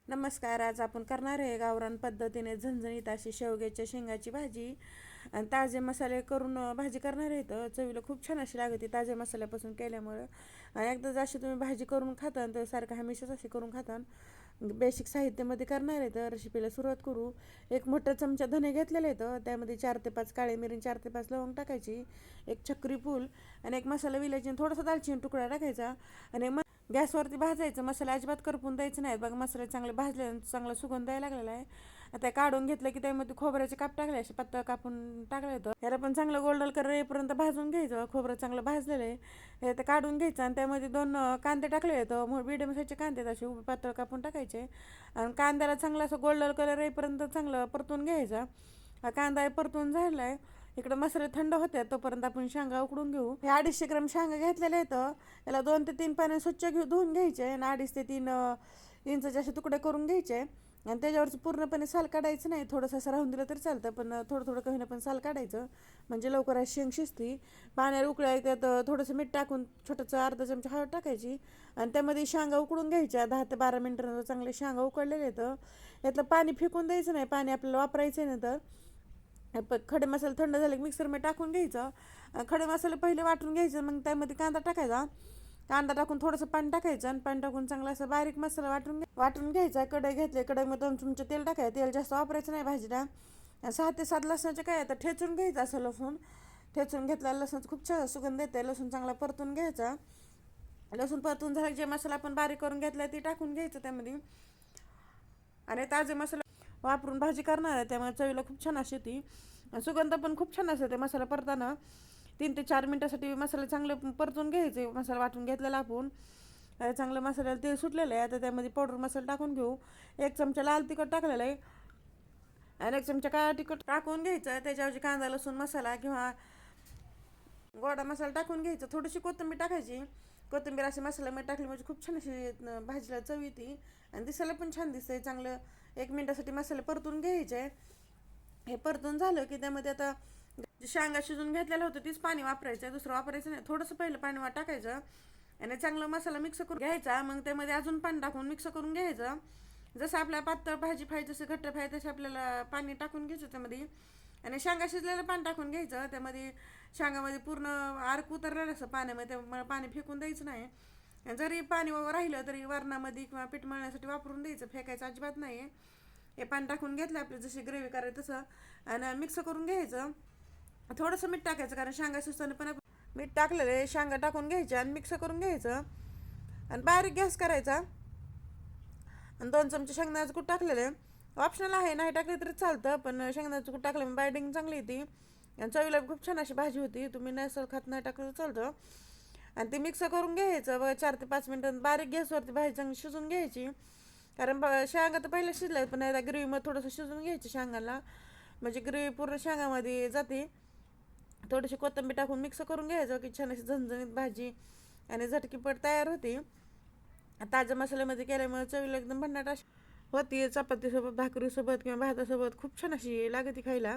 नमस्कार. आज आपण करणार आहे गावरान पद्धतीने झणझणीत अशी शेवग्याच्या शेंगाची भाजी आणि ताजे मसाले करून भाजी करणार आहे. तर चवीला खूप छान अशी लागते ताज्या मसाल्यापासून केल्यामुळं. आणि एकदा जशी तुम्ही भाजी करून खाता तर सारखं हमेशाच अशी करून खाता. बेसिक साहित्यामध्ये करणार आहे तर रेसिपीला सुरुवात करू. एक मोठा चमचा धने घेतलेले आहेत, त्यामध्ये 4 ते 5 काळे मिरी, 4 ते 5 लवंग टाकायची, एक चक्री फूल आणि एक मसाला विलायची, थोडासा दालचिनी तुकडा टाकायचा आणि गॅसवरती भाजायचं. मसाला अजिबात करपून द्यायचं नाही. बघा मसाले चांगले भाजले, चांगला सुगंध यायला लागलेला आहे. आता काढून घेतलं की त्यामध्ये खोबऱ्याचे काप टाकले, असे पातळ कापून टाकलं होतं. याला पण चांगलं गोल्डन कलर येईपर्यंत भाजून घ्यायचं. खोबरं चांगलं भाजलेलं आहे हे ते काढून घ्यायचं आणि त्यामध्ये 2 कांदे टाकले आहेत, मिडियम साईजचे कांदे असे उभे पातळ कापून टाकायचे आणि कांद्याला चांगलं असं गोल्डन कलर येईपर्यंत चांगलं परतून घ्यायचा. हा कांदा परतून झाला आहे. इकडं मसाले थंड होते तोपर्यंत आपण शेंगा उकडून घेऊ. हे 250 ग्राम शेंगा घेतलेले आहेत. याला 2 ते 3 पाण्याने स्वच्छ धुवून घ्यायचे आणि 2.5 ते 3 इंच असे तुकडे करून घ्यायचे आणि त्याच्यावरचं पूर्णपणे साल काढायचं नाही. थोडंसं असं राहून दिलं तरी चालतं, पण थोडं थोडं कमी पण साल काढायचं म्हणजे लवकर अशी शेंग शिजती. पाण्याला उकळाय त्यात थोडंसं मीठ टाकून छोटंसं अर्धा चमचा हळद टाकायची आणि त्यामध्ये शेंगा उकडून घ्यायच्या. 10 ते 12 मिनिटांनंतर चांगले शेंगा उकडलेले आहेत. यातलं पाणी फेकून द्यायचं नाही, पाणी आपल्याला वापरायचं आहे. नंतर खडे मसाले थंड झाले की मिक्सरमध्ये टाकून घ्यायचं. खडे मसाले पहिले वाटून घ्यायचं, मग त्यामध्ये कांदा टाकायचा. कांदा टाकून थोडंसं पाणी टाकायचं आणि पाणी टाकून चांगला असं बारीक मसाला वाटून घ्यायचा. कढई घेतली, कढईमध्ये 2 चमचे तेल टाकायचं. तेल जास्त वापरायचं नाही भाजीला. 6 ते 7 लसणाचे काय आता ठेचून घ्यायचं. असं ठेचून घेतला लसूण खूप छान सुगंध येते. लसूण चांगला परतून घ्यायचा. लसूण परतून झाला जे मसाला आपण बारीक करून घेतला ते टाकून घ्यायचं त्यामध्ये आणि ताजे मसाला वापरून भाजी करणार आहे, त्यामुळे चवीला खूप छान अशी ती सुगंध पण खूप छान असते. ते मसाला परताना 3 ते 4 मिनिटासाठी मसाला चांगले परतून घ्यायचे. मसाला वाटून घेतलेला आपण चांगलं मसाल्याला तेल सुटलेलं आहे. आता त्यामध्ये पावडर मसाला टाकून घेऊ. 1 चमचा लाल तिखट टाकलेलं आहे आणि 1 चमचा काळा तिखट टाकून घ्यायचं. त्याच्यावरची कांदा लसूण मसाला किंवा गोडा मसाला टाकून घ्यायचा. थोडीशी कोथिंबीर टाकायची. कोथिंबीर अशी मसाल्यामध्ये टाकली म्हणजे खूप छान अशी भाजीला चव येते आणि दिसायला पण छान दिसते. चांगलं 1 मिनिटासाठी मसाले परतून घ्यायचे. हे परतून झालं की त्यामध्ये आता शेंगा शिजून घेतलेलं होतं तीच पाणी वापरायचं, दुसरं वापरायचं नाही. थोडंसं पहिलं पाणी टाकायचं आणि चांगलं मसाला मिक्स करून घ्यायचा. मग त्यामध्ये अजून पाणी टाकून मिक्स करून घ्यायचं. जसं आपल्याला पातळ भाजी पाहिजे, जसं घट्ट पाहिजे तसं आपल्याला पाणी टाकून घ्यायचं त्यामध्ये आणि शेंगा शिजलेलं पाणी टाकून घ्यायचं. त्यामध्ये शेंगामध्ये पूर्ण अर्क उतरलेलं असं पाण्यामध्ये, त्यामुळे पाणी फेकून द्यायचं नाही. जरी पाणी राहिलं तरी वरणामध्ये किंवा पीठ मळण्यासाठी वापरून द्यायचं, फेकायचं अजिबात नाही. हे पाणी टाकून घेतलं आपली जशी ग्रेव्ही करायचं तसं आणि मिक्स करून घ्यायचं. थोडंसं मीठ टाकायचं कारण शेंगा शिजताना पण मीठ टाकलेलं आहे. शेंगा टाकून घ्यायच्या आणि मिक्स करून घ्यायचं आणि बारीक गॅस करायचा आणि 2 चमचे शेंगदाण्याचं कूट टाकलेलं आहे. ऑप्शनल आहे, नाही टाकले तरी चालतं, पण शेंगदाण्याचं कूट टाकलं बायडिंग चांगली येते आणि चवीला खूप छान अशी भाजी होती. तुम्ही नसल खात नाही टाकलं तर चालतं आणि ते मिक्स करून घ्यायचं. 4 ते 5 मिनिटं बारीक गॅसवरती भाजी चांगली शिजून घ्यायची. कारण शेंगा तर पहिलं शिजलं पण एकदा ग्रेव्हीमध्ये थोडंसं शिजून घ्यायचं शेंगाला, म्हणजे ग्रेव्ही पूर्ण शेंगामध्ये जाते. थोडीशी कोथिंबीर टाकून मिक्स करून घ्यायचं की छान अशी झणझणीत भाजी आणि झटकीपट तयार होती. ताज्या मसाल्यामध्ये केल्यामुळे चवीला एकदम भन्नाट अशी होती. चपातीसोबत, भाकरीसोबत किंवा भातासोबत खूप छान अशी लागते खायला.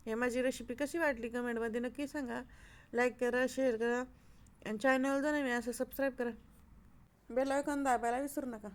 हे माझी रेसिपी कशी वाटली कमेंटमध्ये नक्की सांगा. लाईक करा, शेअर करा आणि चॅनल जर नाही असं सबस्क्राईब करा. बेल आयकॉन दाबायला विसरू नका.